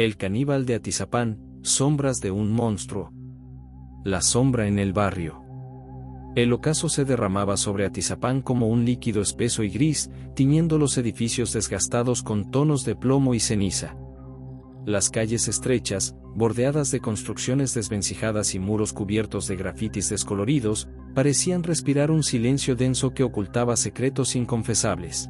El caníbal de Atizapán, sombras de un monstruo. La sombra en el barrio. El ocaso se derramaba sobre Atizapán como un líquido espeso y gris, tiñendo los edificios desgastados con tonos de plomo y ceniza. Las calles estrechas, bordeadas de construcciones desvencijadas y muros cubiertos de grafitis descoloridos, parecían respirar un silencio denso que ocultaba secretos inconfesables.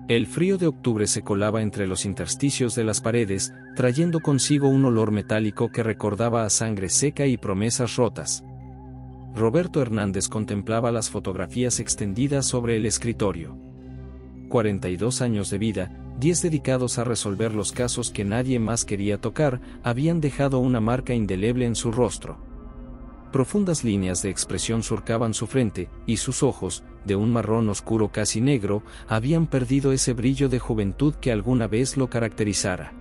El frío de octubre se colaba entre los intersticios de las paredes, trayendo consigo un olor metálico que recordaba a sangre seca y promesas rotas. Roberto Hernández contemplaba las fotografías extendidas sobre el escritorio. 42 años de vida, 10 dedicados a resolver los casos que nadie más quería tocar, habían dejado una marca indeleble en su rostro. Profundas líneas de expresión surcaban su frente, y sus ojos, de un marrón oscuro casi negro, habían perdido ese brillo de juventud que alguna vez lo caracterizara.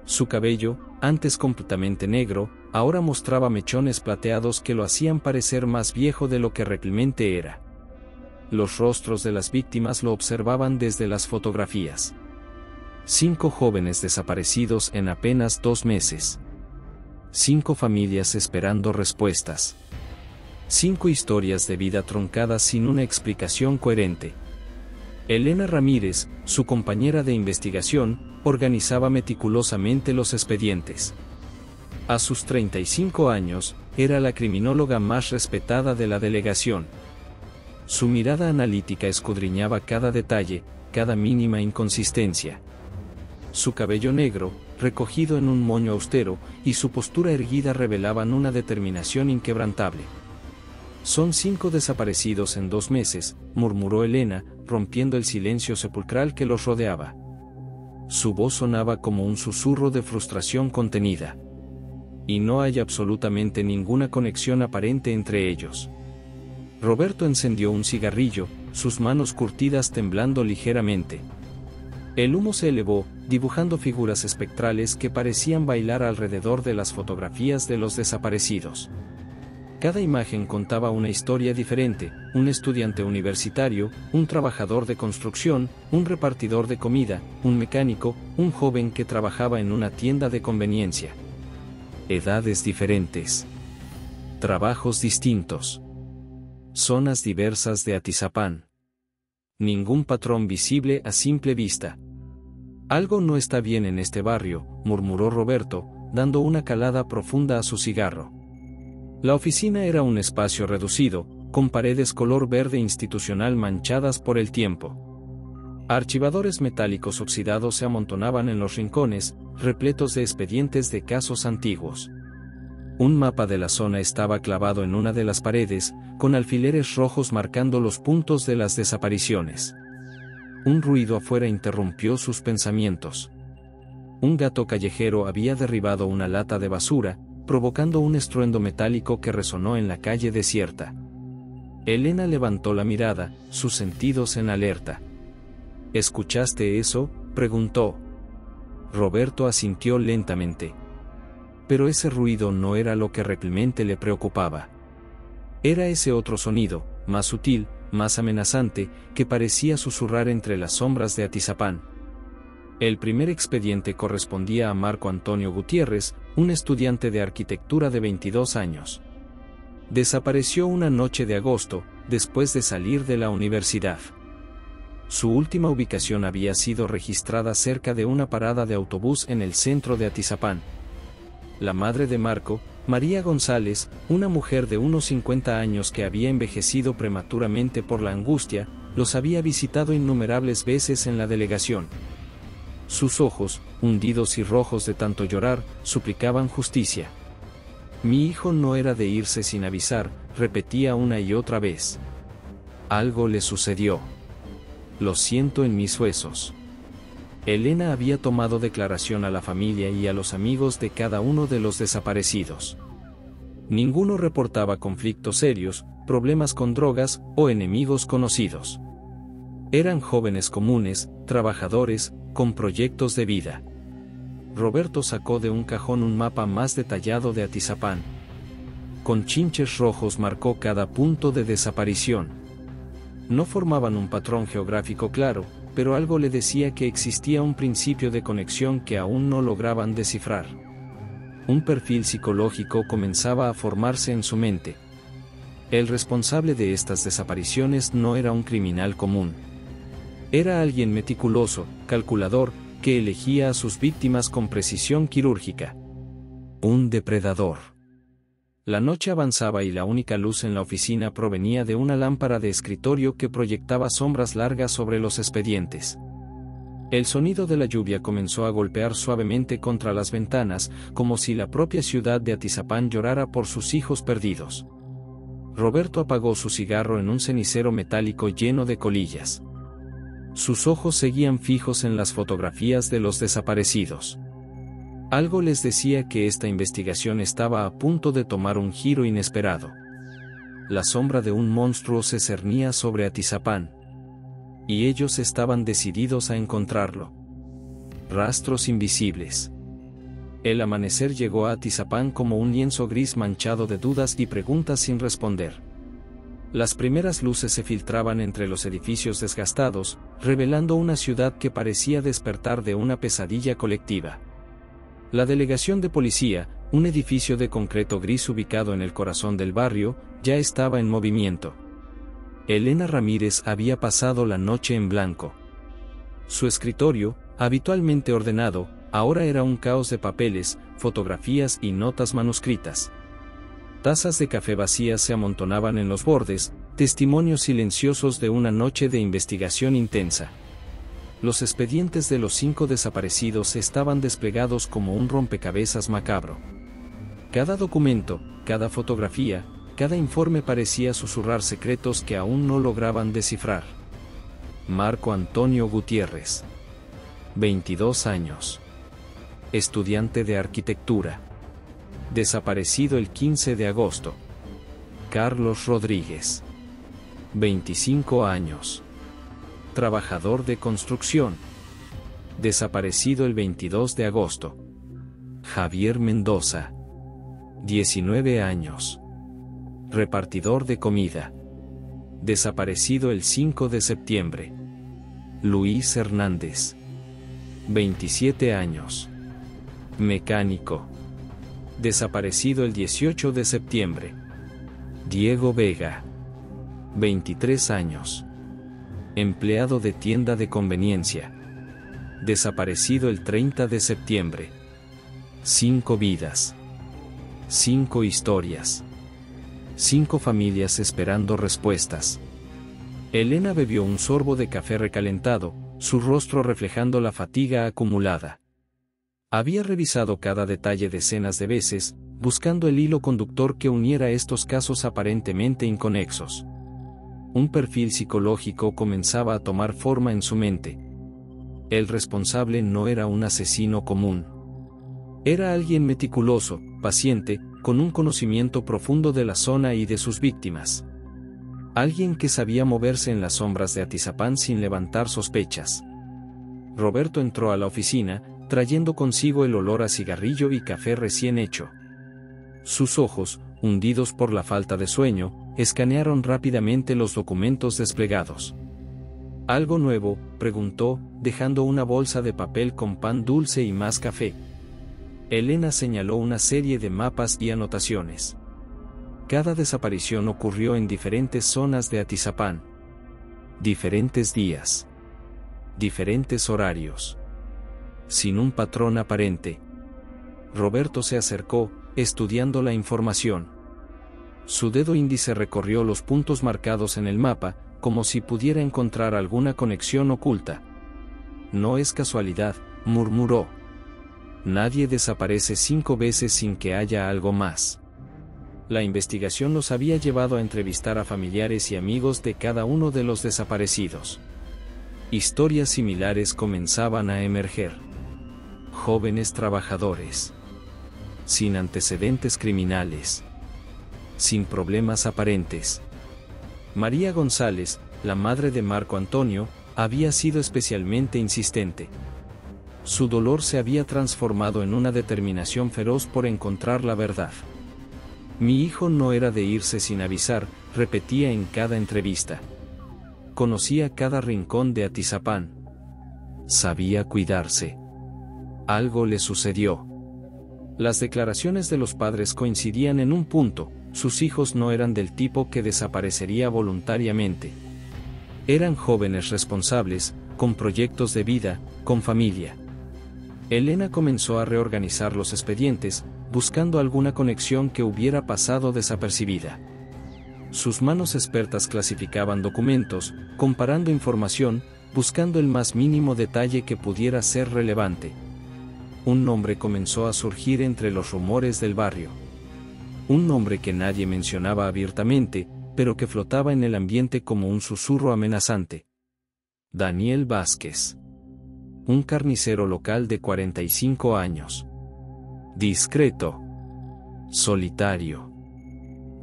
Su cabello, antes completamente negro, ahora mostraba mechones plateados que lo hacían parecer más viejo de lo que realmente era. Los rostros de las víctimas lo observaban desde las fotografías. 5 jóvenes desaparecidos en apenas 2 meses. 5 familias esperando respuestas. 5 historias de vida truncadas sin una explicación coherente. Elena Ramírez, su compañera de investigación, organizaba meticulosamente los expedientes. A sus 35 años, era la criminóloga más respetada de la delegación. Su mirada analítica escudriñaba cada detalle, cada mínima inconsistencia. Su cabello negro, recogido en un moño austero, y su postura erguida revelaban una determinación inquebrantable. «Son 5 desaparecidos en 2 meses», murmuró Elena, rompiendo el silencio sepulcral que los rodeaba. Su voz sonaba como un susurro de frustración contenida. Y no hay absolutamente ninguna conexión aparente entre ellos. Roberto encendió un cigarrillo, sus manos curtidas temblando ligeramente. El humo se elevó, dibujando figuras espectrales que parecían bailar alrededor de las fotografías de los desaparecidos. Cada imagen contaba una historia diferente: un estudiante universitario, un trabajador de construcción, un repartidor de comida, un mecánico, un joven que trabajaba en una tienda de conveniencia. Edades diferentes. Trabajos distintos. Zonas diversas de Atizapán. Ningún patrón visible a simple vista. «Algo no está bien en este barrio», murmuró Roberto, dando una calada profunda a su cigarro. La oficina era un espacio reducido, con paredes color verde institucional manchadas por el tiempo. Archivadores metálicos oxidados se amontonaban en los rincones, repletos de expedientes de casos antiguos. Un mapa de la zona estaba clavado en una de las paredes, con alfileres rojos marcando los puntos de las desapariciones. Un ruido afuera interrumpió sus pensamientos. Un gato callejero había derribado una lata de basura, provocando un estruendo metálico que resonó en la calle desierta. Elena levantó la mirada, sus sentidos en alerta. «¿Escuchaste eso?», preguntó. Roberto asintió lentamente. Pero ese ruido no era lo que realmente le preocupaba. Era ese otro sonido, más sutil, más amenazante, que parecía susurrar entre las sombras de Atizapán. El primer expediente correspondía a Marco Antonio Gutiérrez, un estudiante de arquitectura de 22 años. Desapareció una noche de agosto, después de salir de la universidad. Su última ubicación había sido registrada cerca de una parada de autobús en el centro de Atizapán. La madre de Marco, María González, una mujer de unos 50 años que había envejecido prematuramente por la angustia, los había visitado innumerables veces en la delegación. Sus ojos, hundidos y rojos de tanto llorar, suplicaban justicia. «Mi hijo no era de irse sin avisar», repetía una y otra vez. «Algo le sucedió. Lo siento en mis huesos». Elena había tomado declaración a la familia y a los amigos de cada uno de los desaparecidos. Ninguno reportaba conflictos serios, problemas con drogas o enemigos conocidos. Eran jóvenes comunes, trabajadores, con proyectos de vida. Roberto sacó de un cajón un mapa más detallado de Atizapán. Con chinches rojos marcó cada punto de desaparición. No formaban un patrón geográfico claro, pero algo le decía que existía un principio de conexión que aún no lograban descifrar. Un perfil psicológico comenzaba a formarse en su mente. El responsable de estas desapariciones no era un criminal común. Era alguien meticuloso, calculador, que elegía a sus víctimas con precisión quirúrgica. Un depredador. La noche avanzaba y la única luz en la oficina provenía de una lámpara de escritorio que proyectaba sombras largas sobre los expedientes. El sonido de la lluvia comenzó a golpear suavemente contra las ventanas, como si la propia ciudad de Atizapán llorara por sus hijos perdidos. Roberto apagó su cigarro en un cenicero metálico lleno de colillas. Sus ojos seguían fijos en las fotografías de los desaparecidos. Algo les decía que esta investigación estaba a punto de tomar un giro inesperado. La sombra de un monstruo se cernía sobre Atizapán. Y ellos estaban decididos a encontrarlo. Rastros invisibles. El amanecer llegó a Atizapán como un lienzo gris manchado de dudas y preguntas sin responder. Las primeras luces se filtraban entre los edificios desgastados, revelando una ciudad que parecía despertar de una pesadilla colectiva. La delegación de policía, un edificio de concreto gris ubicado en el corazón del barrio, ya estaba en movimiento. Elena Ramírez había pasado la noche en blanco. Su escritorio, habitualmente ordenado, ahora era un caos de papeles, fotografías y notas manuscritas. Tazas de café vacías se amontonaban en los bordes, testimonios silenciosos de una noche de investigación intensa. Los expedientes de los 5 desaparecidos estaban desplegados como un rompecabezas macabro. Cada documento, cada fotografía, cada informe parecía susurrar secretos que aún no lograban descifrar. Marco Antonio Gutiérrez. 22 años. Estudiante de arquitectura. Desaparecido el 15 de agosto. Carlos Rodríguez. 25 años. Trabajador de construcción. Desaparecido el 22 de agosto. Javier Mendoza. 19 años. Repartidor de comida. Desaparecido el 5 de septiembre. Luis Hernández. 27 años. Mecánico. Desaparecido el 18 de septiembre. Diego Vega. 23 años. Empleado de tienda de conveniencia. Desaparecido el 30 de septiembre. 5 vidas. 5 historias. 5 familias esperando respuestas. Elena bebió un sorbo de café recalentado, su rostro reflejando la fatiga acumulada. Había revisado cada detalle decenas de veces, buscando el hilo conductor que uniera estos casos aparentemente inconexos. Un perfil psicológico comenzaba a tomar forma en su mente. El responsable no era un asesino común. Era alguien meticuloso, paciente, con un conocimiento profundo de la zona y de sus víctimas. Alguien que sabía moverse en las sombras de Atizapán sin levantar sospechas. Roberto entró a la oficina, trayendo consigo el olor a cigarrillo y café recién hecho. Sus ojos, hundidos por la falta de sueño, escanearon rápidamente los documentos desplegados. ¿Algo nuevo?, preguntó, dejando una bolsa de papel con pan dulce y más café. Elena señaló una serie de mapas y anotaciones. Cada desaparición ocurrió en diferentes zonas de Atizapán. Diferentes días. Diferentes horarios. Sin un patrón aparente. Roberto se acercó, estudiando la información. Su dedo índice recorrió los puntos marcados en el mapa, como si pudiera encontrar alguna conexión oculta. No es casualidad, murmuró. Nadie desaparece 5 veces sin que haya algo más. La investigación los había llevado a entrevistar a familiares y amigos de cada uno de los desaparecidos. Historias similares comenzaban a emerger. Jóvenes trabajadores. Sin antecedentes criminales. Sin problemas aparentes. María González, la madre de Marco Antonio, había sido especialmente insistente. Su dolor se había transformado en una determinación feroz por encontrar la verdad. Mi hijo no era de irse sin avisar, repetía en cada entrevista. Conocía cada rincón de Atizapán. Sabía cuidarse. Algo le sucedió. Las declaraciones de los padres coincidían en un punto: sus hijos no eran del tipo que desaparecería voluntariamente. Eran jóvenes responsables, con proyectos de vida, con familia. Elena comenzó a reorganizar los expedientes, buscando alguna conexión que hubiera pasado desapercibida. Sus manos expertas clasificaban documentos, comparando información, buscando el más mínimo detalle que pudiera ser relevante. Un nombre comenzó a surgir entre los rumores del barrio. Un nombre que nadie mencionaba abiertamente, pero que flotaba en el ambiente como un susurro amenazante. Daniel Vázquez. Un carnicero local de 45 años. Discreto. Solitario.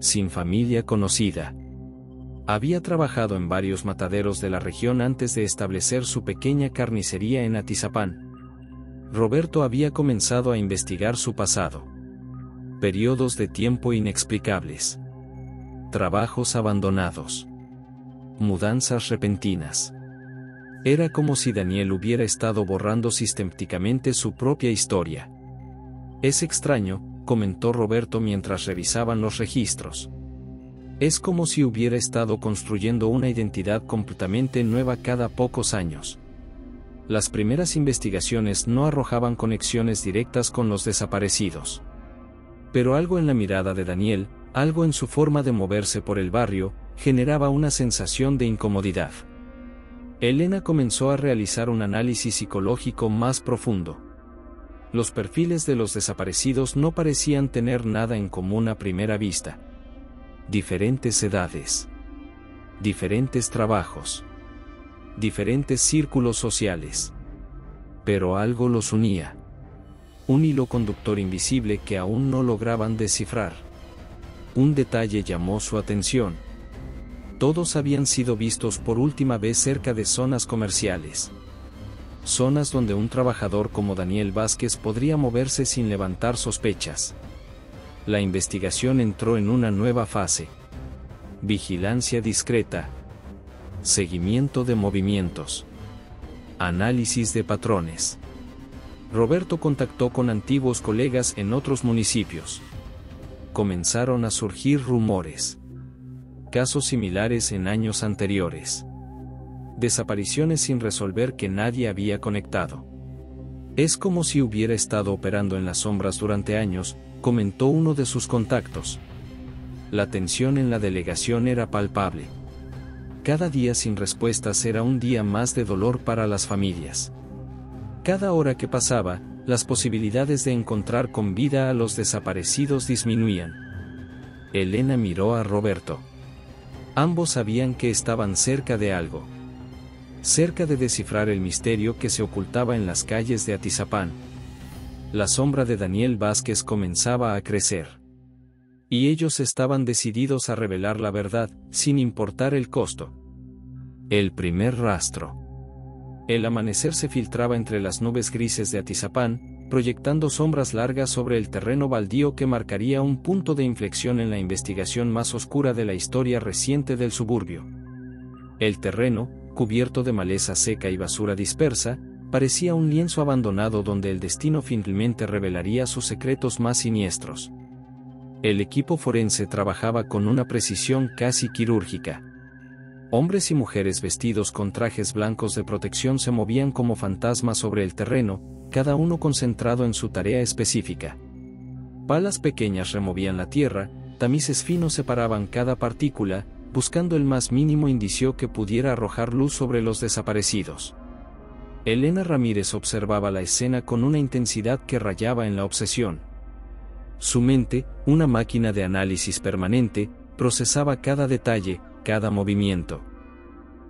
Sin familia conocida. Había trabajado en varios mataderos de la región antes de establecer su pequeña carnicería en Atizapán. Roberto había comenzado a investigar su pasado. Periodos de tiempo inexplicables. Trabajos abandonados. Mudanzas repentinas. Era como si Daniel hubiera estado borrando sistemáticamente su propia historia. Es extraño, comentó Roberto mientras revisaban los registros. Es como si hubiera estado construyendo una identidad completamente nueva cada pocos años. Las primeras investigaciones no arrojaban conexiones directas con los desaparecidos. Pero algo en la mirada de Daniel, algo en su forma de moverse por el barrio, generaba una sensación de incomodidad. Elena comenzó a realizar un análisis psicológico más profundo. Los perfiles de los desaparecidos no parecían tener nada en común a primera vista. Diferentes edades. Diferentes trabajos. Diferentes círculos sociales. Pero algo los unía. Un hilo conductor invisible que aún no lograban descifrar. Un detalle llamó su atención. Todos habían sido vistos por última vez cerca de zonas comerciales. Zonas donde un trabajador como Daniel Vázquez podría moverse sin levantar sospechas. La investigación entró en una nueva fase. Vigilancia discreta. Seguimiento de movimientos. Análisis de patrones. Roberto contactó con antiguos colegas en otros municipios. Comenzaron a surgir rumores. Casos similares en años anteriores. Desapariciones sin resolver que nadie había conectado. Es como si hubiera estado operando en las sombras durante años, comentó uno de sus contactos. La tensión en la delegación era palpable. Cada día sin respuestas era un día más de dolor para las familias. Cada hora que pasaba, las posibilidades de encontrar con vida a los desaparecidos disminuían. Elena miró a Roberto. Ambos sabían que estaban cerca de algo. Cerca de descifrar el misterio que se ocultaba en las calles de Atizapán. La sombra de Daniel Vázquez comenzaba a crecer. Y ellos estaban decididos a revelar la verdad, sin importar el costo. El primer rastro. El amanecer se filtraba entre las nubes grises de Atizapán, proyectando sombras largas sobre el terreno baldío que marcaría un punto de inflexión en la investigación más oscura de la historia reciente del suburbio. El terreno, cubierto de maleza seca y basura dispersa, parecía un lienzo abandonado donde el destino finalmente revelaría sus secretos más siniestros. El equipo forense trabajaba con una precisión casi quirúrgica. Hombres y mujeres vestidos con trajes blancos de protección se movían como fantasmas sobre el terreno, cada uno concentrado en su tarea específica. Palas pequeñas removían la tierra, tamices finos separaban cada partícula, buscando el más mínimo indicio que pudiera arrojar luz sobre los desaparecidos. Elena Ramírez observaba la escena con una intensidad que rayaba en la obsesión. Su mente, una máquina de análisis permanente, procesaba cada detalle, cada movimiento.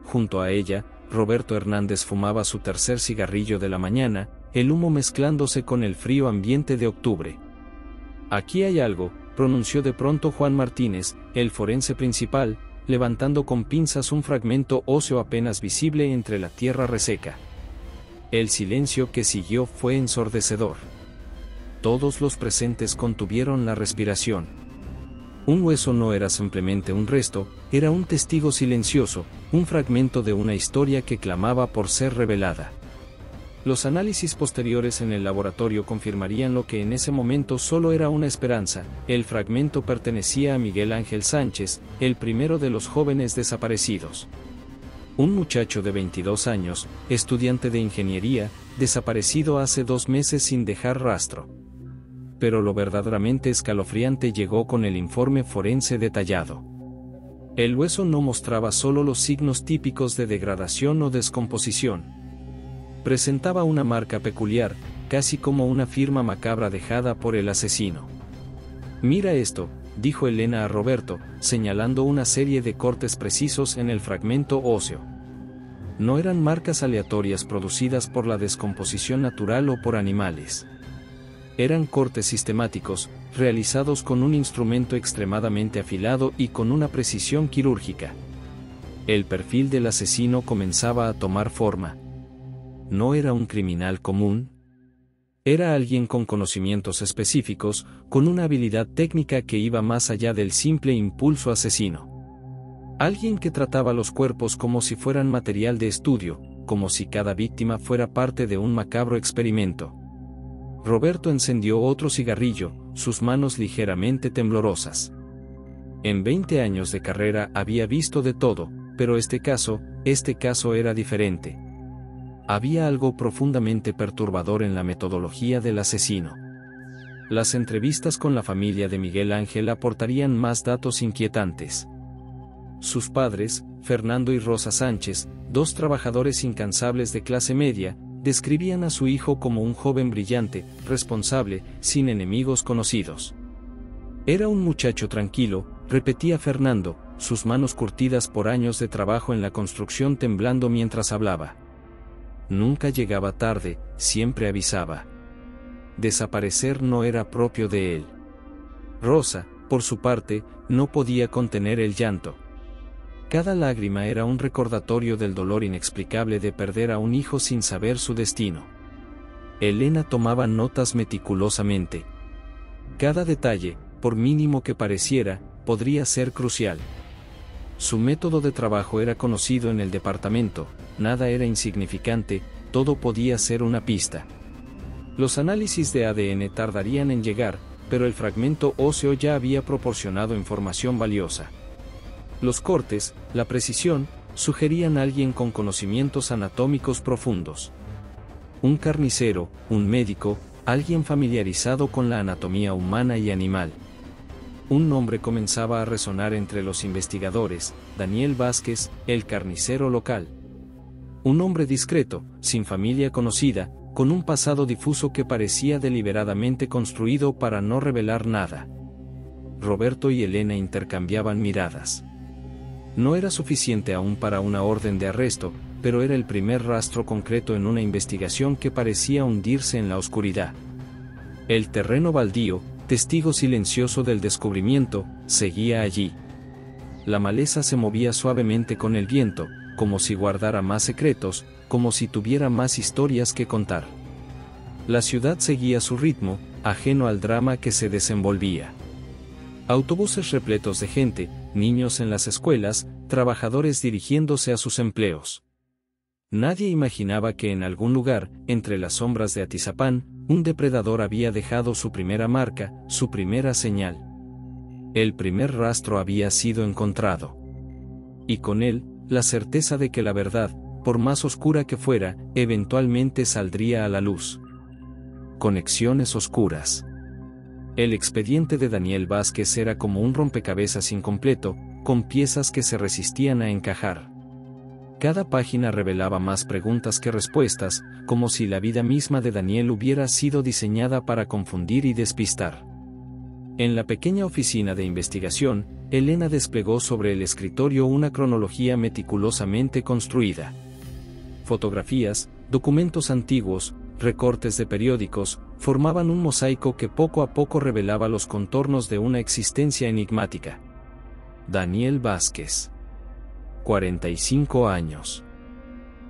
Junto a ella, Roberto Hernández fumaba su tercer cigarrillo de la mañana, el humo mezclándose con el frío ambiente de octubre. Aquí hay algo, pronunció de pronto Juan Martínez, el forense principal, levantando con pinzas un fragmento óseo apenas visible entre la tierra reseca. El silencio que siguió fue ensordecedor. Todos los presentes contuvieron la respiración. Un hueso no era simplemente un resto, era un testigo silencioso, un fragmento de una historia que clamaba por ser revelada. Los análisis posteriores en el laboratorio confirmarían lo que en ese momento solo era una esperanza: el fragmento pertenecía a Miguel Ángel Sánchez, el primero de los jóvenes desaparecidos. Un muchacho de 22 años, estudiante de ingeniería, desaparecido hace 2 meses sin dejar rastro. Pero lo verdaderamente escalofriante llegó con el informe forense detallado. El hueso no mostraba solo los signos típicos de degradación o descomposición. Presentaba una marca peculiar, casi como una firma macabra dejada por el asesino. «Mira esto», dijo Elena a Roberto, señalando una serie de cortes precisos en el fragmento óseo. No eran marcas aleatorias producidas por la descomposición natural o por animales. Eran cortes sistemáticos, realizados con un instrumento extremadamente afilado y con una precisión quirúrgica. El perfil del asesino comenzaba a tomar forma. No era un criminal común. Era alguien con conocimientos específicos, con una habilidad técnica que iba más allá del simple impulso asesino. Alguien que trataba los cuerpos como si fueran material de estudio, como si cada víctima fuera parte de un macabro experimento. Roberto encendió otro cigarrillo, sus manos ligeramente temblorosas. En 20 años de carrera había visto de todo, pero este caso era diferente. Había algo profundamente perturbador en la metodología del asesino. Las entrevistas con la familia de Miguel Ángel aportarían más datos inquietantes. Sus padres, Fernando y Rosa Sánchez, 2 trabajadores incansables de clase media, describían a su hijo como un joven brillante, responsable, sin enemigos conocidos. Era un muchacho tranquilo, repetía Fernando, sus manos curtidas por años de trabajo en la construcción temblando mientras hablaba. Nunca llegaba tarde, siempre avisaba. Desaparecer no era propio de él. Rosa, por su parte, no podía contener el llanto. Cada lágrima era un recordatorio del dolor inexplicable de perder a un hijo sin saber su destino. Elena tomaba notas meticulosamente. Cada detalle, por mínimo que pareciera, podría ser crucial. Su método de trabajo era conocido en el departamento, nada era insignificante, todo podía ser una pista. Los análisis de ADN tardarían en llegar, pero el fragmento óseo ya había proporcionado información valiosa. Los cortes, la precisión, sugerían a alguien con conocimientos anatómicos profundos. Un carnicero, un médico, alguien familiarizado con la anatomía humana y animal. Un nombre comenzaba a resonar entre los investigadores: Daniel Vázquez, el carnicero local. Un hombre discreto, sin familia conocida, con un pasado difuso que parecía deliberadamente construido para no revelar nada. Roberto y Elena intercambiaban miradas. No era suficiente aún para una orden de arresto, pero era el primer rastro concreto en una investigación que parecía hundirse en la oscuridad. El terreno baldío, testigo silencioso del descubrimiento, seguía allí. La maleza se movía suavemente con el viento, como si guardara más secretos, como si tuviera más historias que contar. La ciudad seguía su ritmo, ajeno al drama que se desenvolvía. Autobuses repletos de gente, niños en las escuelas, trabajadores dirigiéndose a sus empleos. Nadie imaginaba que en algún lugar, entre las sombras de Atizapán, un depredador había dejado su primera marca, su primera señal. El primer rastro había sido encontrado. Y con él, la certeza de que la verdad, por más oscura que fuera, eventualmente saldría a la luz. Conexiones oscuras. El expediente de Daniel Vázquez era como un rompecabezas incompleto, con piezas que se resistían a encajar. Cada página revelaba más preguntas que respuestas, como si la vida misma de Daniel hubiera sido diseñada para confundir y despistar. En la pequeña oficina de investigación, Elena desplegó sobre el escritorio una cronología meticulosamente construida. Fotografías, documentos antiguos, recortes de periódicos, formaban un mosaico que poco a poco revelaba los contornos de una existencia enigmática. Daniel Vázquez. 45 años.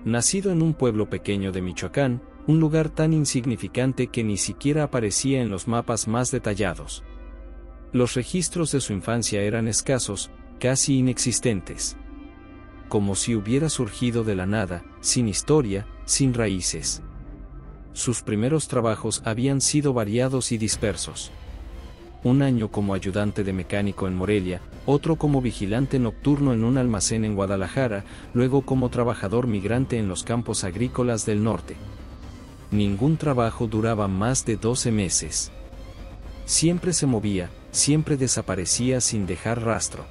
Nacido en un pueblo pequeño de Michoacán, un lugar tan insignificante que ni siquiera aparecía en los mapas más detallados. Los registros de su infancia eran escasos, casi inexistentes. Como si hubiera surgido de la nada, sin historia, sin raíces. Sus primeros trabajos habían sido variados y dispersos. Un año como ayudante de mecánico en Morelia, otro como vigilante nocturno en un almacén en Guadalajara, luego como trabajador migrante en los campos agrícolas del norte. Ningún trabajo duraba más de 12 meses. Siempre se movía, siempre desaparecía sin dejar rastro.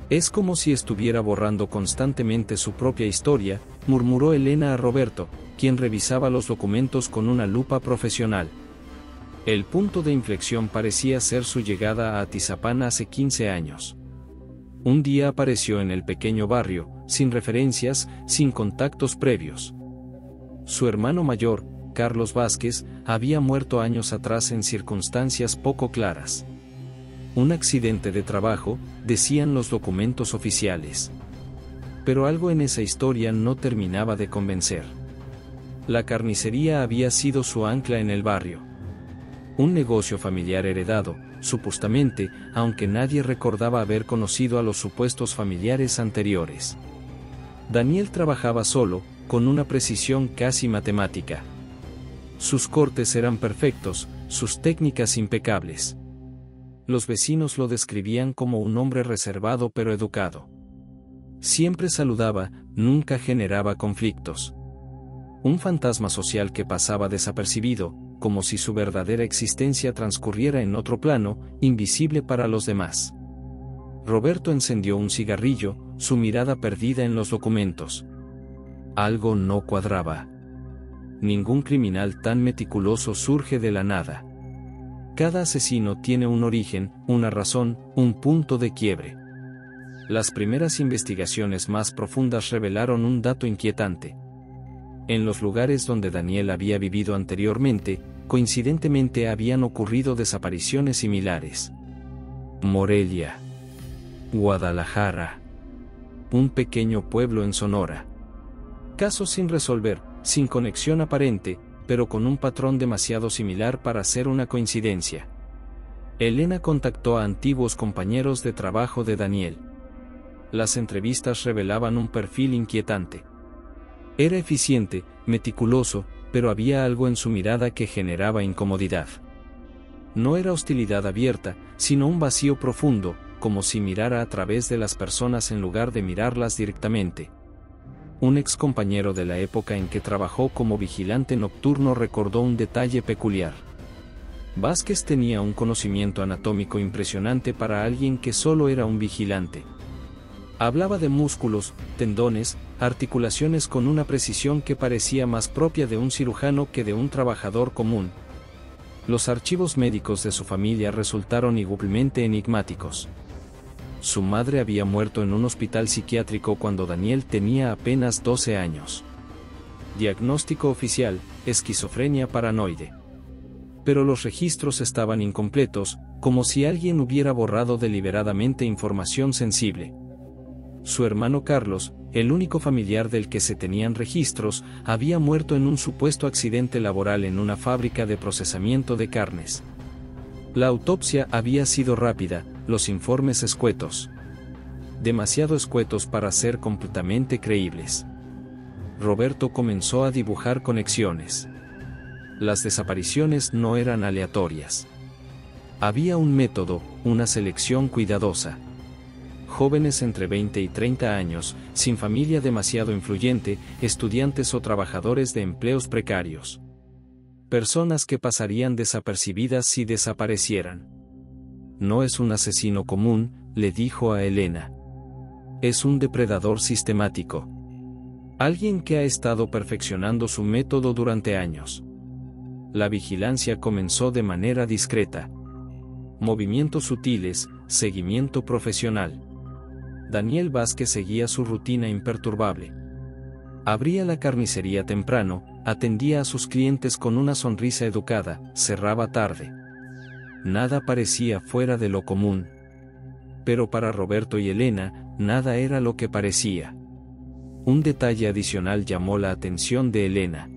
Es como si estuviera borrando constantemente su propia historia, murmuró Elena a Roberto, quien revisaba los documentos con una lupa profesional. El punto de inflexión parecía ser su llegada a Atizapán hace 15 años. Un día apareció en el pequeño barrio, sin referencias, sin contactos previos. Su hermano mayor, Carlos Vázquez, había muerto años atrás en circunstancias poco claras. Un accidente de trabajo, decían los documentos oficiales. Pero algo en esa historia no terminaba de convencer. La carnicería había sido su ancla en el barrio. Un negocio familiar heredado, supuestamente, aunque nadie recordaba haber conocido a los supuestos familiares anteriores. Daniel trabajaba solo, con una precisión casi matemática. Sus cortes eran perfectos, sus técnicas impecables. Los vecinos lo describían como un hombre reservado pero educado. Siempre saludaba, nunca generaba conflictos. Un fantasma social que pasaba desapercibido, como si su verdadera existencia transcurriera en otro plano, invisible para los demás. Roberto encendió un cigarrillo, su mirada perdida en los documentos. Algo no cuadraba. Ningún criminal tan meticuloso surge de la nada. Cada asesino tiene un origen, una razón, un punto de quiebre. Las primeras investigaciones más profundas revelaron un dato inquietante. En los lugares donde Daniel había vivido anteriormente, coincidentemente habían ocurrido desapariciones similares. Morelia, Guadalajara, un pequeño pueblo en Sonora. Casos sin resolver, sin conexión aparente, pero con un patrón demasiado similar para ser una coincidencia. Elena contactó a antiguos compañeros de trabajo de Daniel. Las entrevistas revelaban un perfil inquietante. Era eficiente, meticuloso, pero había algo en su mirada que generaba incomodidad. No era hostilidad abierta, sino un vacío profundo, como si mirara a través de las personas en lugar de mirarlas directamente. Un ex compañero de la época en que trabajó como vigilante nocturno recordó un detalle peculiar. Vázquez tenía un conocimiento anatómico impresionante para alguien que solo era un vigilante. Hablaba de músculos, tendones, articulaciones con una precisión que parecía más propia de un cirujano que de un trabajador común. Los archivos médicos de su familia resultaron igualmente enigmáticos. Su madre había muerto en un hospital psiquiátrico cuando Daniel tenía apenas 12 años. Diagnóstico oficial: esquizofrenia paranoide. Pero los registros estaban incompletos, como si alguien hubiera borrado deliberadamente información sensible. Su hermano Carlos, el único familiar del que se tenían registros, había muerto en un supuesto accidente laboral en una fábrica de procesamiento de carnes. La autopsia había sido rápida, los informes escuetos. Demasiado escuetos para ser completamente creíbles. Roberto comenzó a dibujar conexiones. Las desapariciones no eran aleatorias. Había un método, una selección cuidadosa. Jóvenes entre 20 y 30 años, sin familia demasiado influyente, estudiantes o trabajadores de empleos precarios. Personas que pasarían desapercibidas si desaparecieran. No es un asesino común, le dijo a Elena. Es un depredador sistemático. Alguien que ha estado perfeccionando su método durante años. La vigilancia comenzó de manera discreta. Movimientos sutiles, seguimiento profesional. Daniel Vázquez seguía su rutina imperturbable. Abría la carnicería temprano, atendía a sus clientes con una sonrisa educada, cerraba tarde. Nada parecía fuera de lo común. Pero para Roberto y Elena, nada era lo que parecía. Un detalle adicional llamó la atención de Elena.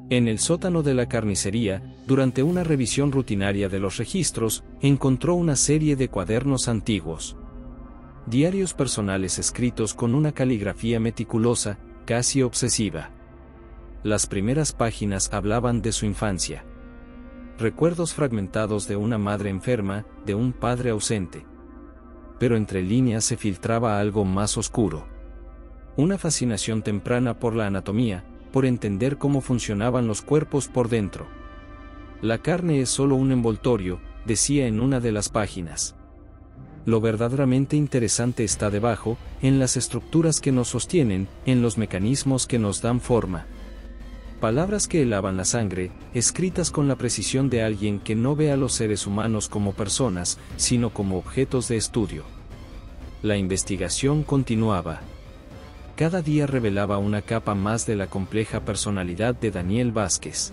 En el sótano de la carnicería, durante una revisión rutinaria de los registros, encontró una serie de cuadernos antiguos. Diarios personales escritos con una caligrafía meticulosa, casi obsesiva. Las primeras páginas hablaban de su infancia. Recuerdos fragmentados de una madre enferma, de un padre ausente. Pero entre líneas se filtraba algo más oscuro. Una fascinación temprana por la anatomía, por entender cómo funcionaban los cuerpos por dentro. La carne es solo un envoltorio, decía en una de las páginas. Lo verdaderamente interesante está debajo, en las estructuras que nos sostienen, en los mecanismos que nos dan forma. Palabras que helaban la sangre, escritas con la precisión de alguien que no ve a los seres humanos como personas, sino como objetos de estudio. La investigación continuaba. Cada día revelaba una capa más de la compleja personalidad de Daniel Vázquez.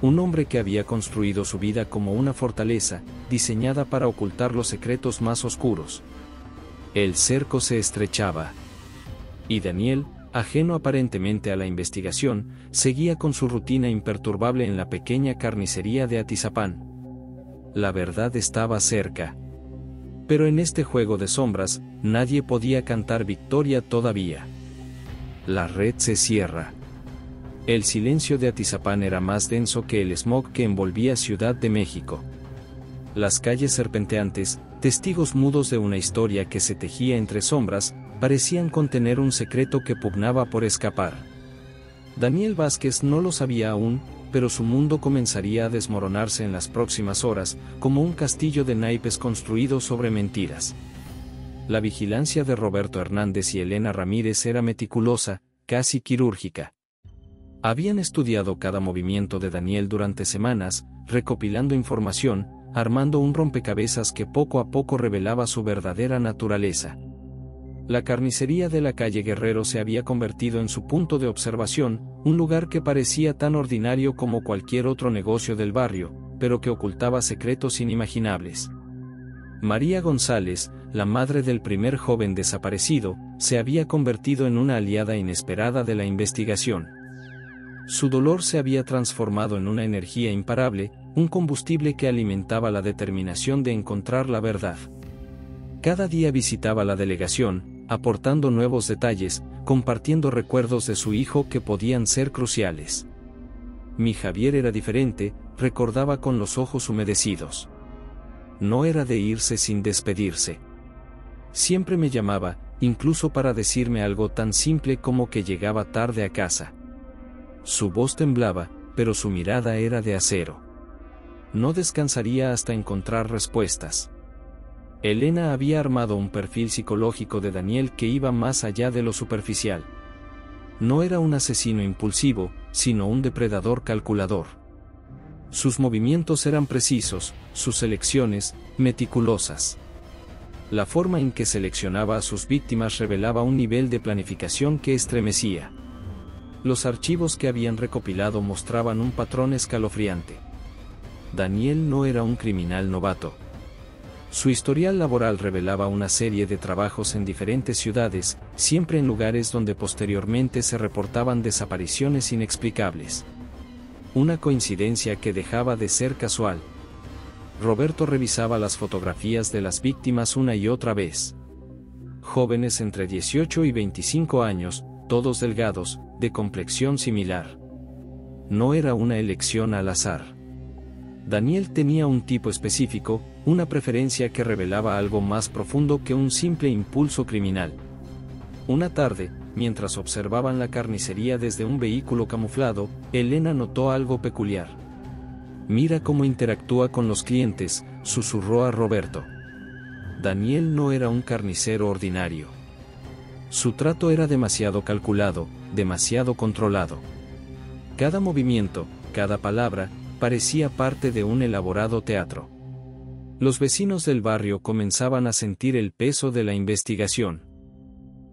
Un hombre que había construido su vida como una fortaleza, diseñada para ocultar los secretos más oscuros. El cerco se estrechaba. Y Daniel, ajeno aparentemente a la investigación, seguía con su rutina imperturbable en la pequeña carnicería de Atizapán. La verdad estaba cerca. Pero en este juego de sombras, nadie podía cantar victoria todavía. La red se cierra. El silencio de Atizapán era más denso que el smog que envolvía Ciudad de México. Las calles serpenteantes, testigos mudos de una historia que se tejía entre sombras, parecían contener un secreto que pugnaba por escapar. Daniel Vázquez no lo sabía aún, pero su mundo comenzaría a desmoronarse en las próximas horas, como un castillo de naipes construido sobre mentiras. La vigilancia de Roberto Hernández y Elena Ramírez era meticulosa, casi quirúrgica. Habían estudiado cada movimiento de Daniel durante semanas, recopilando información, armando un rompecabezas que poco a poco revelaba su verdadera naturaleza. La carnicería de la calle Guerrero se había convertido en su punto de observación, un lugar que parecía tan ordinario como cualquier otro negocio del barrio, pero que ocultaba secretos inimaginables. María González, la madre del primer joven desaparecido, se había convertido en una aliada inesperada de la investigación. Su dolor se había transformado en una energía imparable, un combustible que alimentaba la determinación de encontrar la verdad. Cada día visitaba la delegación, aportando nuevos detalles, compartiendo recuerdos de su hijo que podían ser cruciales. Mi Javier era diferente, recordaba con los ojos humedecidos. No era de irse sin despedirse. Siempre me llamaba, incluso para decirme algo tan simple como que llegaba tarde a casa. Su voz temblaba, pero su mirada era de acero. No descansaría hasta encontrar respuestas. Elena había armado un perfil psicológico de Daniel que iba más allá de lo superficial. No era un asesino impulsivo, sino un depredador calculador. Sus movimientos eran precisos, sus elecciones, meticulosas. La forma en que seleccionaba a sus víctimas revelaba un nivel de planificación que estremecía. Los archivos que habían recopilado mostraban un patrón escalofriante. Daniel no era un criminal novato. Su historial laboral revelaba una serie de trabajos en diferentes ciudades, siempre en lugares donde posteriormente se reportaban desapariciones inexplicables. Una coincidencia que dejaba de ser casual. Roberto revisaba las fotografías de las víctimas una y otra vez. Jóvenes entre 18 y 25 años, todos delgados, de complexión similar. No era una elección al azar. Daniel tenía un tipo específico, una preferencia que revelaba algo más profundo que un simple impulso criminal. Una tarde, mientras observaban la carnicería desde un vehículo camuflado, Elena notó algo peculiar. «Mira cómo interactúa con los clientes», susurró a Roberto. Daniel no era un carnicero ordinario. Su trato era demasiado calculado, demasiado controlado. Cada movimiento, cada palabra, parecía parte de un elaborado teatro. Los vecinos del barrio comenzaban a sentir el peso de la investigación.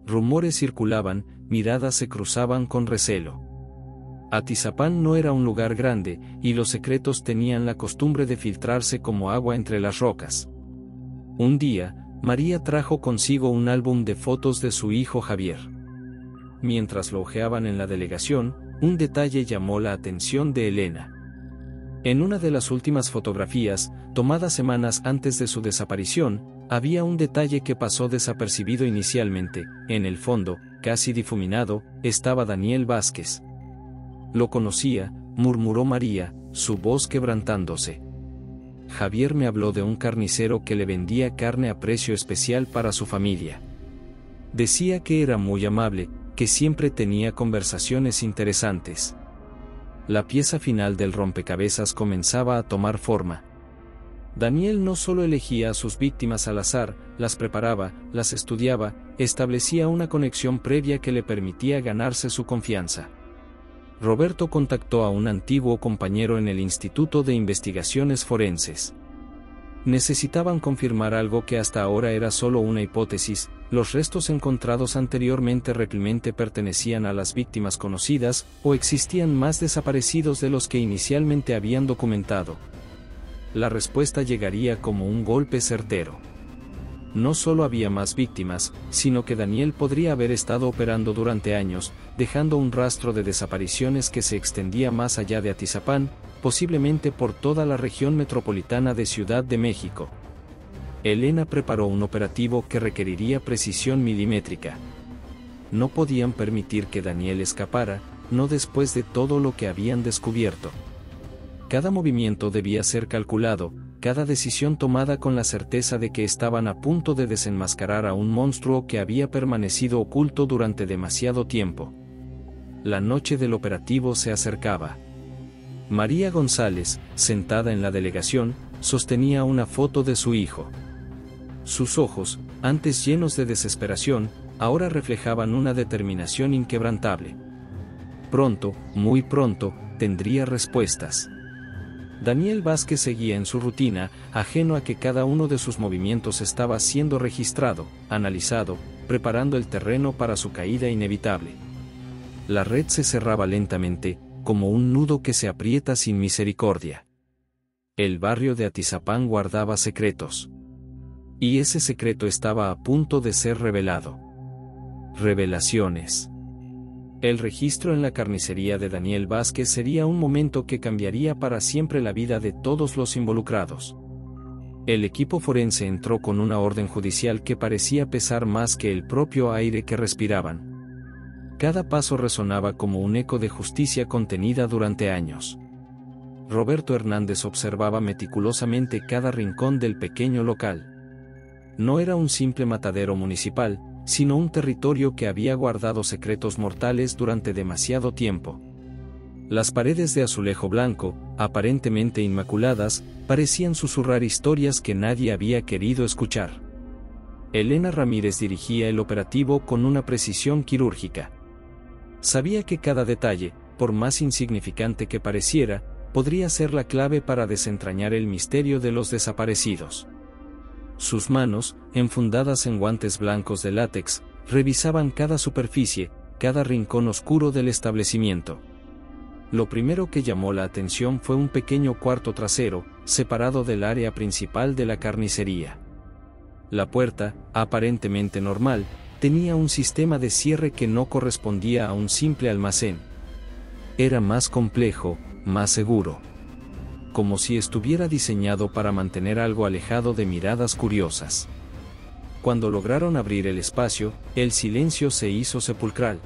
Rumores circulaban, miradas se cruzaban con recelo. Atizapán no era un lugar grande, y los secretos tenían la costumbre de filtrarse como agua entre las rocas. Un día, María trajo consigo un álbum de fotos de su hijo Javier. Mientras lo hojeaban en la delegación, un detalle llamó la atención de Elena. En una de las últimas fotografías, tomada semanas antes de su desaparición, había un detalle que pasó desapercibido inicialmente. En el fondo, casi difuminado, estaba Daniel Vázquez. Lo conocía, murmuró María, su voz quebrantándose. Javier me habló de un carnicero que le vendía carne a precio especial para su familia. Decía que era muy amable, que siempre tenía conversaciones interesantes. La pieza final del rompecabezas comenzaba a tomar forma. Daniel no solo elegía a sus víctimas al azar, las preparaba, las estudiaba, establecía una conexión previa que le permitía ganarse su confianza. Roberto contactó a un antiguo compañero en el Instituto de Investigaciones Forenses. Necesitaban confirmar algo que hasta ahora era solo una hipótesis: los restos encontrados anteriormente realmente pertenecían a las víctimas conocidas, o existían más desaparecidos de los que inicialmente habían documentado. La respuesta llegaría como un golpe certero. No solo había más víctimas, sino que Daniel podría haber estado operando durante años, dejando un rastro de desapariciones que se extendía más allá de Atizapán, posiblemente por toda la región metropolitana de Ciudad de México. Elena preparó un operativo que requeriría precisión milimétrica. No podían permitir que Daniel escapara, no después de todo lo que habían descubierto. Cada movimiento debía ser calculado, cada decisión tomada con la certeza de que estaban a punto de desenmascarar a un monstruo que había permanecido oculto durante demasiado tiempo. La noche del operativo se acercaba. María González, sentada en la delegación, sostenía una foto de su hijo. Sus ojos, antes llenos de desesperación, ahora reflejaban una determinación inquebrantable. Pronto, muy pronto, tendría respuestas. Daniel Vázquez seguía en su rutina, ajeno a que cada uno de sus movimientos estaba siendo registrado, analizado, preparando el terreno para su caída inevitable. La red se cerraba lentamente, como un nudo que se aprieta sin misericordia. El barrio de Atizapán guardaba secretos. Y ese secreto estaba a punto de ser revelado. Revelaciones. El registro en la carnicería de Daniel Vázquez sería un momento que cambiaría para siempre la vida de todos los involucrados. El equipo forense entró con una orden judicial que parecía pesar más que el propio aire que respiraban. Cada paso resonaba como un eco de justicia contenida durante años. Roberto Hernández observaba meticulosamente cada rincón del pequeño local. No era un simple matadero municipal, sino un territorio que había guardado secretos mortales durante demasiado tiempo. Las paredes de azulejo blanco, aparentemente inmaculadas, parecían susurrar historias que nadie había querido escuchar. Elena Ramírez dirigía el operativo con una precisión quirúrgica. Sabía que cada detalle, por más insignificante que pareciera, podría ser la clave para desentrañar el misterio de los desaparecidos. Sus manos, enfundadas en guantes blancos de látex, revisaban cada superficie, cada rincón oscuro del establecimiento. Lo primero que llamó la atención fue un pequeño cuarto trasero, separado del área principal de la carnicería. La puerta, aparentemente normal, tenía un sistema de cierre que no correspondía a un simple almacén. Era más complejo, más seguro. Como si estuviera diseñado para mantener algo alejado de miradas curiosas. Cuando lograron abrir el espacio, el silencio se hizo sepulcral.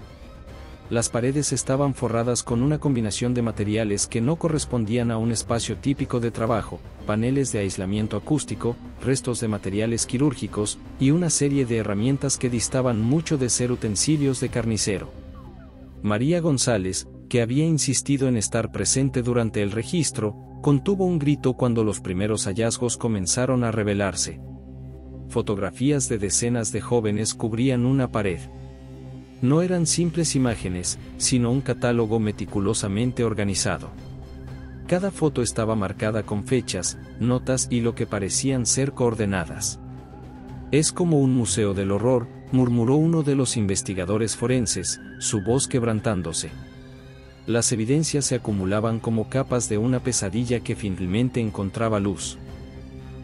Las paredes estaban forradas con una combinación de materiales que no correspondían a un espacio típico de trabajo: paneles de aislamiento acústico, restos de materiales quirúrgicos, y una serie de herramientas que distaban mucho de ser utensilios de carnicero. María González, que había insistido en estar presente durante el registro, contuvo un grito cuando los primeros hallazgos comenzaron a revelarse. Fotografías de decenas de jóvenes cubrían una pared. No eran simples imágenes, sino un catálogo meticulosamente organizado. Cada foto estaba marcada con fechas, notas y lo que parecían ser coordenadas. «Es como un museo del horror», murmuró uno de los investigadores forenses, su voz quebrantándose. Las evidencias se acumulaban como capas de una pesadilla que finalmente encontraba luz.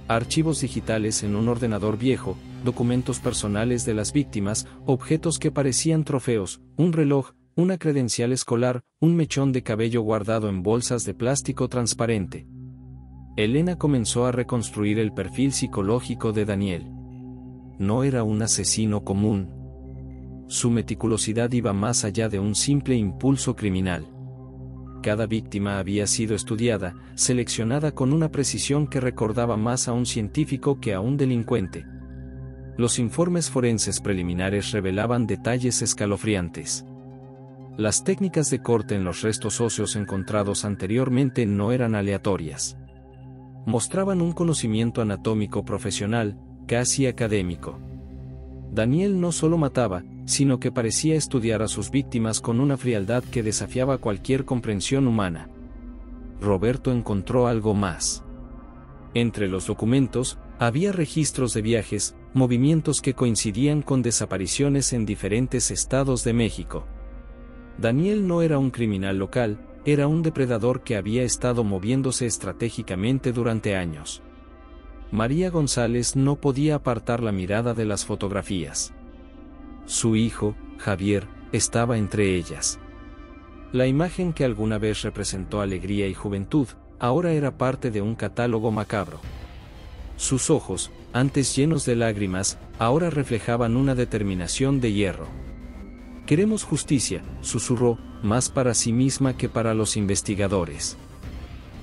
Archivos digitales en un ordenador viejo, documentos personales de las víctimas, objetos que parecían trofeos, un reloj, una credencial escolar, un mechón de cabello guardado en bolsas de plástico transparente. Elena comenzó a reconstruir el perfil psicológico de Daniel. No era un asesino común. Su meticulosidad iba más allá de un simple impulso criminal. Cada víctima había sido estudiada, seleccionada con una precisión que recordaba más a un científico que a un delincuente. Los informes forenses preliminares revelaban detalles escalofriantes. Las técnicas de corte en los restos óseos encontrados anteriormente no eran aleatorias. Mostraban un conocimiento anatómico profesional, casi académico. Daniel no solo mataba, sino que parecía estudiar a sus víctimas con una frialdad que desafiaba cualquier comprensión humana. Roberto encontró algo más. Entre los documentos, había registros de viajes, movimientos que coincidían con desapariciones en diferentes estados de México. Daniel no era un criminal local, era un depredador que había estado moviéndose estratégicamente durante años. María González no podía apartar la mirada de las fotografías. Su hijo, Javier, estaba entre ellas. La imagen que alguna vez representó alegría y juventud, ahora era parte de un catálogo macabro. Sus ojos, antes llenos de lágrimas, ahora reflejaban una determinación de hierro. «Queremos justicia», susurró, más para sí misma que para los investigadores.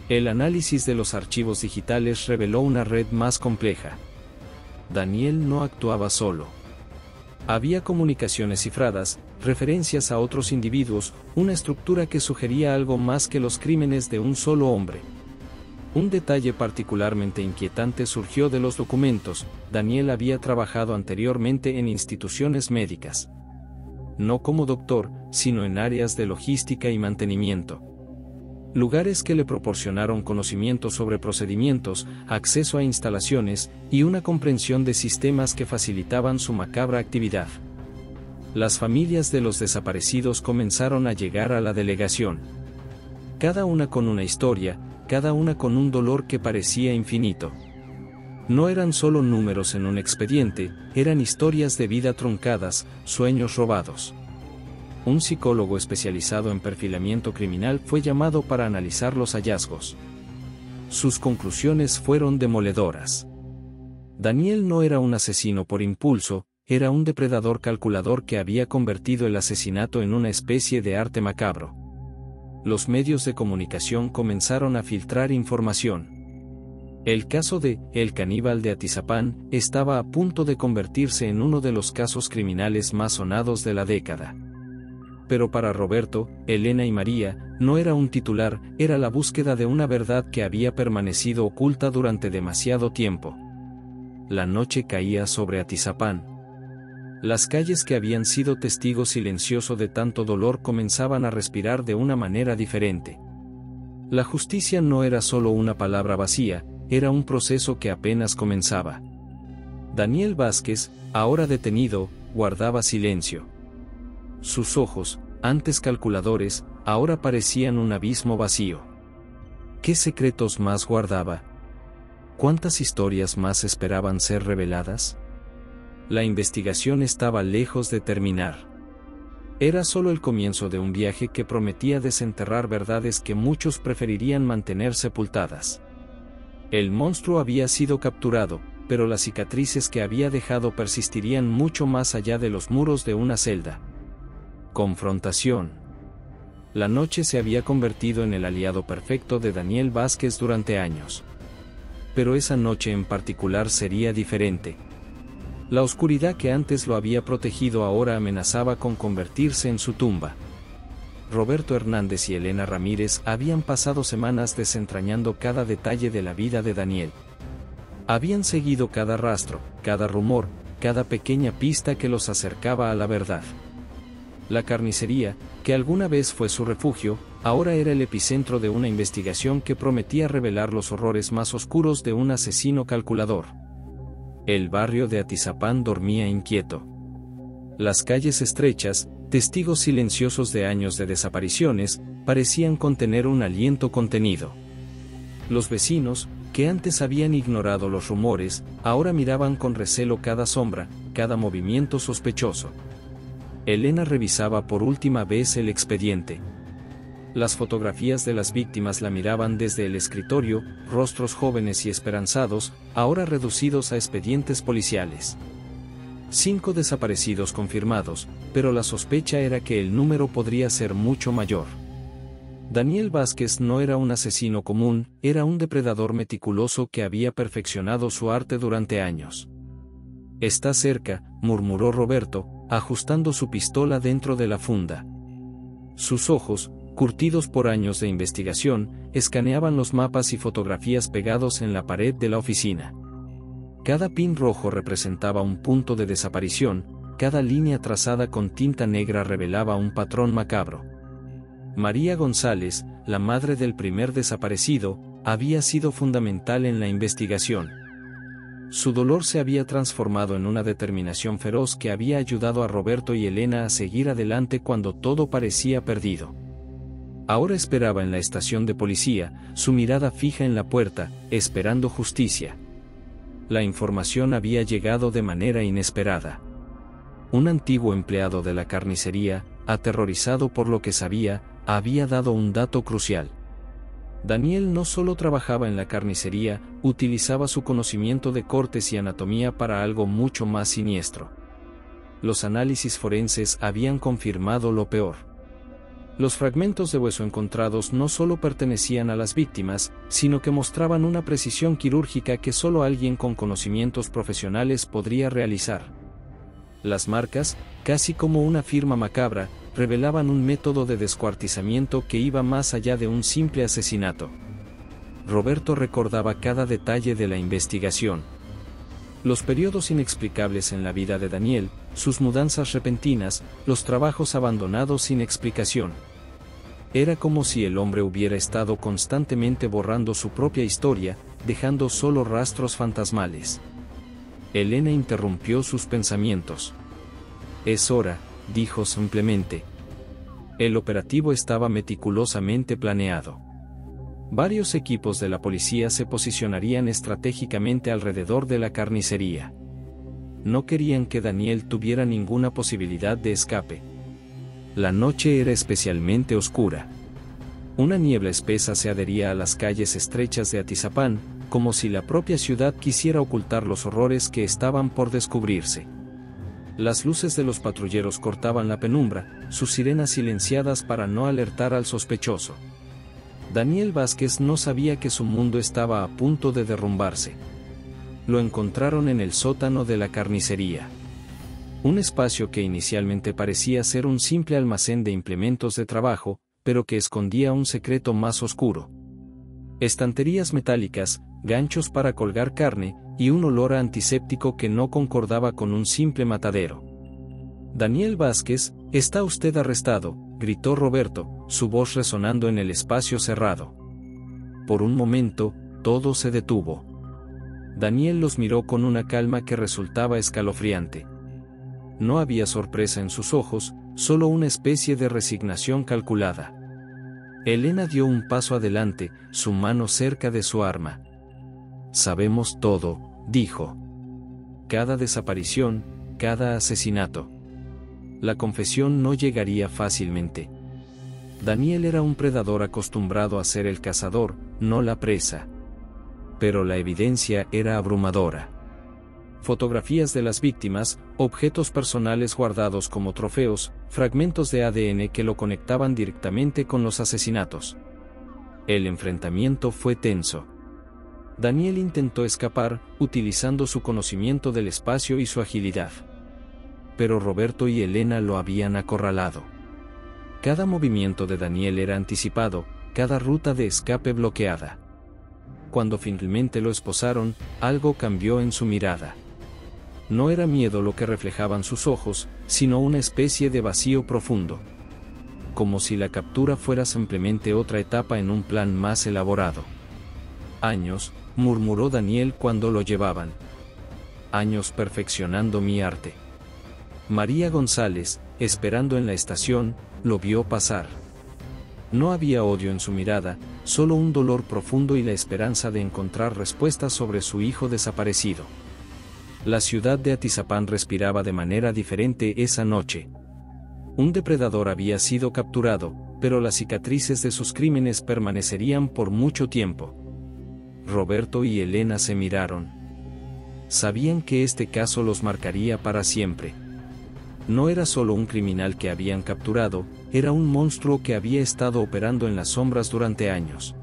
El análisis de los archivos digitales reveló una red más compleja. Daniel no actuaba solo. Había comunicaciones cifradas, referencias a otros individuos, una estructura que sugería algo más que los crímenes de un solo hombre. Un detalle particularmente inquietante surgió de los documentos: Daniel había trabajado anteriormente en instituciones médicas. No como doctor, sino en áreas de logística y mantenimiento. Lugares que le proporcionaron conocimiento sobre procedimientos, acceso a instalaciones, y una comprensión de sistemas que facilitaban su macabra actividad. Las familias de los desaparecidos comenzaron a llegar a la delegación. Cada una con una historia, cada una con un dolor que parecía infinito. No eran solo números en un expediente, eran historias de vida truncadas, sueños robados. Un psicólogo especializado en perfilamiento criminal fue llamado para analizar los hallazgos. Sus conclusiones fueron demoledoras. Daniel no era un asesino por impulso, era un depredador calculador que había convertido el asesinato en una especie de arte macabro. Los medios de comunicación comenzaron a filtrar información. El caso de El caníbal de Atizapán estaba a punto de convertirse en uno de los casos criminales más sonados de la década. Pero para Roberto, Elena y María, no era un titular, era la búsqueda de una verdad que había permanecido oculta durante demasiado tiempo. La noche caía sobre Atizapán. Las calles que habían sido testigo silencioso de tanto dolor comenzaban a respirar de una manera diferente. La justicia no era solo una palabra vacía, era un proceso que apenas comenzaba. Daniel Vázquez, ahora detenido, guardaba silencio. Sus ojos, antes calculadores, ahora parecían un abismo vacío. ¿Qué secretos más guardaba? ¿Cuántas historias más esperaban ser reveladas? La investigación estaba lejos de terminar. Era solo el comienzo de un viaje que prometía desenterrar verdades que muchos preferirían mantener sepultadas. El monstruo había sido capturado, pero las cicatrices que había dejado persistirían mucho más allá de los muros de una celda. Confrontación. La noche se había convertido en el aliado perfecto de Daniel Vázquez durante años. Pero esa noche en particular sería diferente. La oscuridad que antes lo había protegido ahora amenazaba con convertirse en su tumba. Roberto Hernández y Elena Ramírez habían pasado semanas desentrañando cada detalle de la vida de Daniel. Habían seguido cada rastro, cada rumor, cada pequeña pista que los acercaba a la verdad. La carnicería, que alguna vez fue su refugio, ahora era el epicentro de una investigación que prometía revelar los horrores más oscuros de un asesino calculador. El barrio de Atizapán dormía inquieto. Las calles estrechas, testigos silenciosos de años de desapariciones, parecían contener un aliento contenido. Los vecinos, que antes habían ignorado los rumores, ahora miraban con recelo cada sombra, cada movimiento sospechoso. Elena revisaba por última vez el expediente. Las fotografías de las víctimas la miraban desde el escritorio, rostros jóvenes y esperanzados, ahora reducidos a expedientes policiales. 5 desaparecidos confirmados, pero la sospecha era que el número podría ser mucho mayor. Daniel Vázquez no era un asesino común, era un depredador meticuloso que había perfeccionado su arte durante años. «Está cerca», murmuró Roberto, ajustando su pistola dentro de la funda. Sus ojos, curtidos por años de investigación, escaneaban los mapas y fotografías pegados en la pared de la oficina. Cada pin rojo representaba un punto de desaparición, cada línea trazada con tinta negra revelaba un patrón macabro. María González, la madre del primer desaparecido, había sido fundamental en la investigación. Su dolor se había transformado en una determinación feroz que había ayudado a Roberto y Elena a seguir adelante cuando todo parecía perdido. Ahora esperaba en la estación de policía, su mirada fija en la puerta, esperando justicia. La información había llegado de manera inesperada. Un antiguo empleado de la carnicería, aterrorizado por lo que sabía, había dado un dato crucial. Daniel no solo trabajaba en la carnicería, utilizaba su conocimiento de cortes y anatomía para algo mucho más siniestro. Los análisis forenses habían confirmado lo peor. Los fragmentos de hueso encontrados no solo pertenecían a las víctimas, sino que mostraban una precisión quirúrgica que solo alguien con conocimientos profesionales podría realizar. Las marcas, casi como una firma macabra, revelaban un método de descuartizamiento que iba más allá de un simple asesinato. Roberto recordaba cada detalle de la investigación. Los periodos inexplicables en la vida de Daniel, sus mudanzas repentinas, los trabajos abandonados sin explicación. Era como si el hombre hubiera estado constantemente borrando su propia historia, dejando solo rastros fantasmales. Elena interrumpió sus pensamientos. «Es hora», dijo simplemente. El operativo estaba meticulosamente planeado. Varios equipos de la policía se posicionarían estratégicamente alrededor de la carnicería. No querían que Daniel tuviera ninguna posibilidad de escape. La noche era especialmente oscura. Una niebla espesa se adhería a las calles estrechas de Atizapán, como si la propia ciudad quisiera ocultar los horrores que estaban por descubrirse. Las luces de los patrulleros cortaban la penumbra, sus sirenas silenciadas para no alertar al sospechoso. Daniel Vázquez no sabía que su mundo estaba a punto de derrumbarse. Lo encontraron en el sótano de la carnicería. Un espacio que inicialmente parecía ser un simple almacén de implementos de trabajo, pero que escondía un secreto más oscuro. Estanterías metálicas, ganchos para colgar carne, y un olor a antiséptico que no concordaba con un simple matadero. «Daniel Vázquez, está usted arrestado», gritó Roberto, su voz resonando en el espacio cerrado. Por un momento, todo se detuvo. Daniel los miró con una calma que resultaba escalofriante. No había sorpresa en sus ojos, solo una especie de resignación calculada. Elena dio un paso adelante, su mano cerca de su arma. «Sabemos todo», dijo. «Cada desaparición, cada asesinato». La confesión no llegaría fácilmente. Daniel era un predador acostumbrado a ser el cazador, no la presa. Pero la evidencia era abrumadora. Fotografías de las víctimas, objetos personales guardados como trofeos, fragmentos de ADN que lo conectaban directamente con los asesinatos. El enfrentamiento fue tenso. Daniel intentó escapar, utilizando su conocimiento del espacio y su agilidad. Pero Roberto y Elena lo habían acorralado. Cada movimiento de Daniel era anticipado, cada ruta de escape bloqueada. Cuando finalmente lo esposaron, algo cambió en su mirada. No era miedo lo que reflejaban sus ojos, sino una especie de vacío profundo. Como si la captura fuera simplemente otra etapa en un plan más elaborado. «Años», murmuró Daniel cuando lo llevaban. «Años perfeccionando mi arte». María González, esperando en la estación, lo vio pasar. No había odio en su mirada, solo un dolor profundo y la esperanza de encontrar respuestas sobre su hijo desaparecido. La ciudad de Atizapán respiraba de manera diferente esa noche. Un depredador había sido capturado, pero las cicatrices de sus crímenes permanecerían por mucho tiempo. Roberto y Elena se miraron. Sabían que este caso los marcaría para siempre. No era solo un criminal que habían capturado, era un monstruo que había estado operando en las sombras durante años.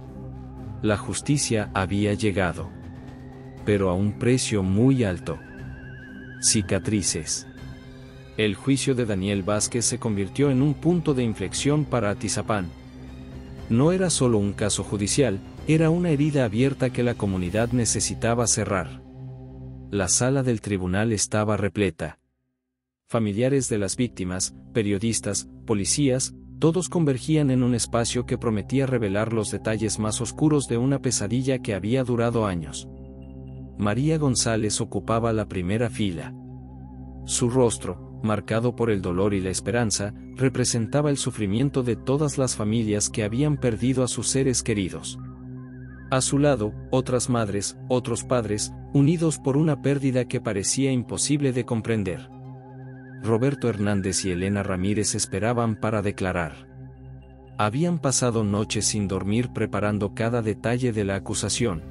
La justicia había llegado. Pero a un precio muy alto. Cicatrices. El juicio de Daniel Vázquez se convirtió en un punto de inflexión para Atizapán. No era solo un caso judicial, era una herida abierta que la comunidad necesitaba cerrar. La sala del tribunal estaba repleta. Familiares de las víctimas, periodistas, policías, todos convergían en un espacio que prometía revelar los detalles más oscuros de una pesadilla que había durado años. María González ocupaba la primera fila. Su rostro, marcado por el dolor y la esperanza, representaba el sufrimiento de todas las familias que habían perdido a sus seres queridos. A su lado, otras madres, otros padres, unidos por una pérdida que parecía imposible de comprender. Roberto Hernández y Elena Ramírez esperaban para declarar. Habían pasado noches sin dormir preparando cada detalle de la acusación.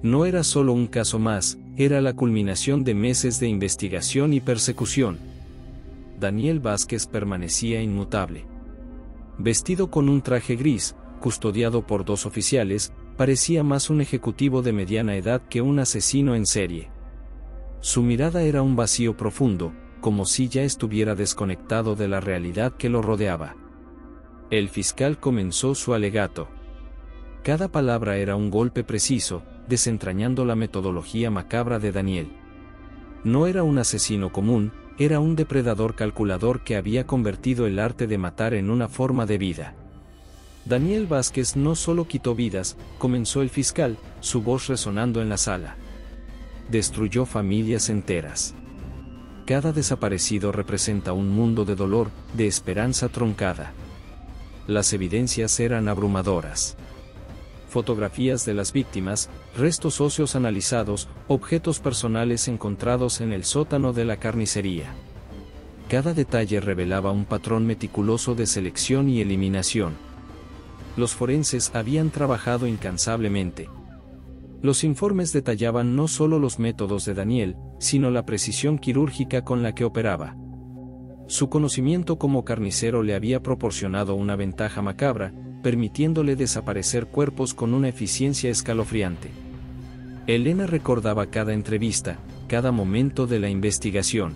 No era solo un caso más, era la culminación de meses de investigación y persecución. Daniel Vázquez permanecía inmutable. Vestido con un traje gris, custodiado por 2 oficiales, parecía más un ejecutivo de mediana edad que un asesino en serie. Su mirada era un vacío profundo, como si ya estuviera desconectado de la realidad que lo rodeaba. El fiscal comenzó su alegato. Cada palabra era un golpe preciso, desentrañando la metodología macabra de Daniel. No era un asesino común, era un depredador calculador que había convertido el arte de matar en una forma de vida. Daniel Vázquez no solo quitó vidas, comenzó el fiscal, su voz resonando en la sala. Destruyó familias enteras. Cada desaparecido representa un mundo de dolor, de esperanza truncada. Las evidencias eran abrumadoras. Fotografías de las víctimas, restos óseos analizados, objetos personales encontrados en el sótano de la carnicería. Cada detalle revelaba un patrón meticuloso de selección y eliminación. Los forenses habían trabajado incansablemente. Los informes detallaban no solo los métodos de Daniel, sino la precisión quirúrgica con la que operaba. Su conocimiento como carnicero le había proporcionado una ventaja macabra, permitiéndole desaparecer cuerpos con una eficiencia escalofriante. Elena recordaba cada entrevista, cada momento de la investigación.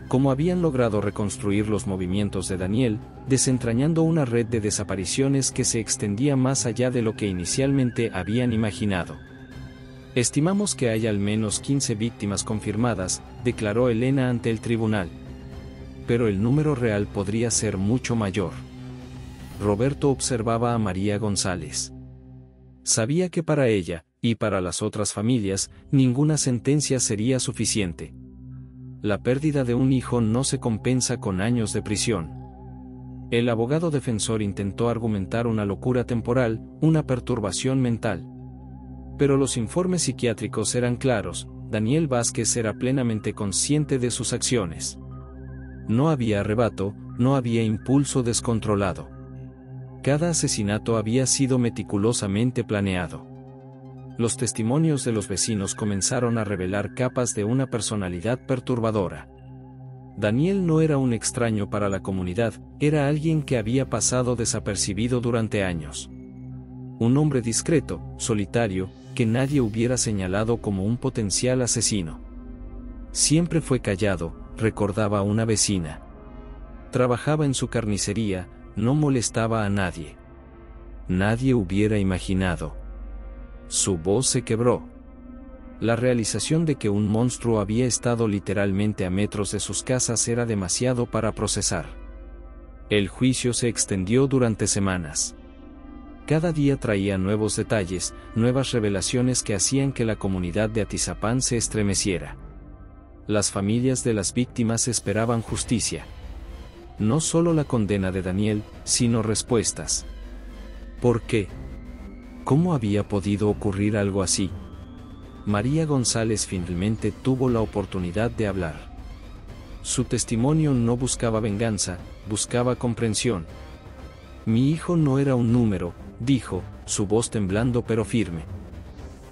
Cómo habían logrado reconstruir los movimientos de Daniel, desentrañando una red de desapariciones que se extendía más allá de lo que inicialmente habían imaginado. Estimamos que hay al menos 15 víctimas confirmadas, declaró Elena ante el tribunal. Pero el número real podría ser mucho mayor. Roberto observaba a María González. Sabía que para ella, y para las otras familias, ninguna sentencia sería suficiente. La pérdida de un hijo no se compensa con años de prisión. El abogado defensor intentó argumentar una locura temporal, una perturbación mental. Pero los informes psiquiátricos eran claros, Daniel Vázquez era plenamente consciente de sus acciones. No había arrebato, no había impulso descontrolado. Cada asesinato había sido meticulosamente planeado. Los testimonios de los vecinos comenzaron a revelar capas de una personalidad perturbadora. Daniel no era un extraño para la comunidad, era alguien que había pasado desapercibido durante años. Un hombre discreto, solitario, que nadie hubiera señalado como un potencial asesino. Siempre fue callado, recordaba una vecina. Trabajaba en su carnicería, no molestaba a nadie. Nadie hubiera imaginado. Su voz se quebró. La realización de que un monstruo había estado literalmente a metros de sus casas era demasiado para procesar. El juicio se extendió durante semanas. Cada día traía nuevos detalles, nuevas revelaciones que hacían que la comunidad de Atizapán se estremeciera. Las familias de las víctimas esperaban justicia. No solo la condena de Daniel, sino respuestas. ¿Por qué? ¿Cómo había podido ocurrir algo así? María González finalmente tuvo la oportunidad de hablar. Su testimonio no buscaba venganza, buscaba comprensión. Mi hijo no era un número, dijo, su voz temblando pero firme.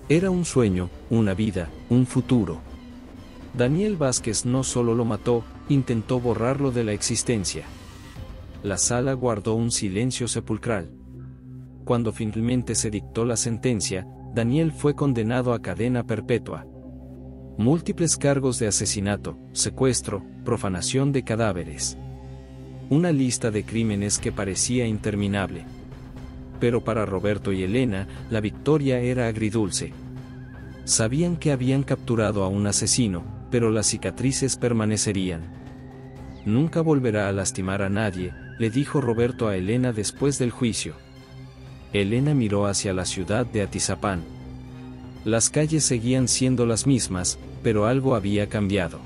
Era un sueño, una vida, un futuro. Daniel Vázquez no solo lo mató, intentó borrarlo de la existencia. La sala guardó un silencio sepulcral. Cuando finalmente se dictó la sentencia, Daniel fue condenado a cadena perpetua. Múltiples cargos de asesinato, secuestro, profanación de cadáveres. Una lista de crímenes que parecía interminable. Pero para Roberto y Elena, la victoria era agridulce. Sabían que habían capturado a un asesino, pero las cicatrices permanecerían. Nunca volverá a lastimar a nadie, le dijo Roberto a Elena después del juicio. Elena miró hacia la ciudad de Atizapán. Las calles seguían siendo las mismas, pero algo había cambiado.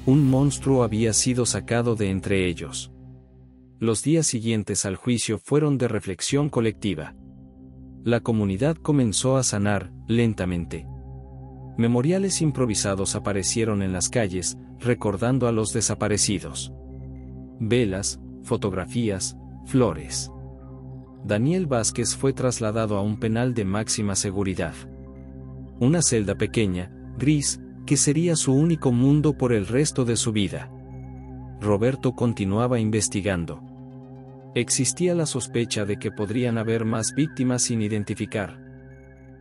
Un monstruo había sido sacado de entre ellos. Los días siguientes al juicio fueron de reflexión colectiva. La comunidad comenzó a sanar, lentamente. Memoriales improvisados aparecieron en las calles, recordando a los desaparecidos. Velas, fotografías, flores. Daniel Vázquez fue trasladado a un penal de máxima seguridad. Una celda pequeña, gris, que sería su único mundo por el resto de su vida. Roberto continuaba investigando. Existía la sospecha de que podrían haber más víctimas sin identificar.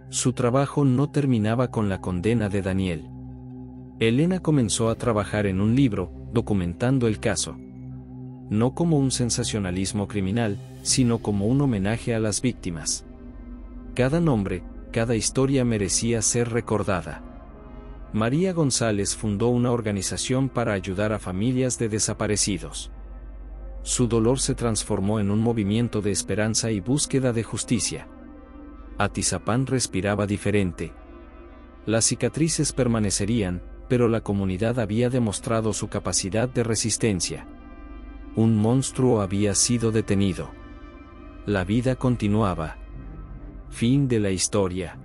Su trabajo no terminaba con la condena de Daniel. Elena comenzó a trabajar en un libro, documentando el caso. No como un sensacionalismo criminal, sino como un homenaje a las víctimas. Cada nombre, cada historia merecía ser recordada. María González fundó una organización para ayudar a familias de desaparecidos. Su dolor se transformó en un movimiento de esperanza y búsqueda de justicia. Atizapán respiraba diferente. Las cicatrices permanecerían, pero la comunidad había demostrado su capacidad de resistencia. Un monstruo había sido detenido. La vida continuaba. Fin de la historia.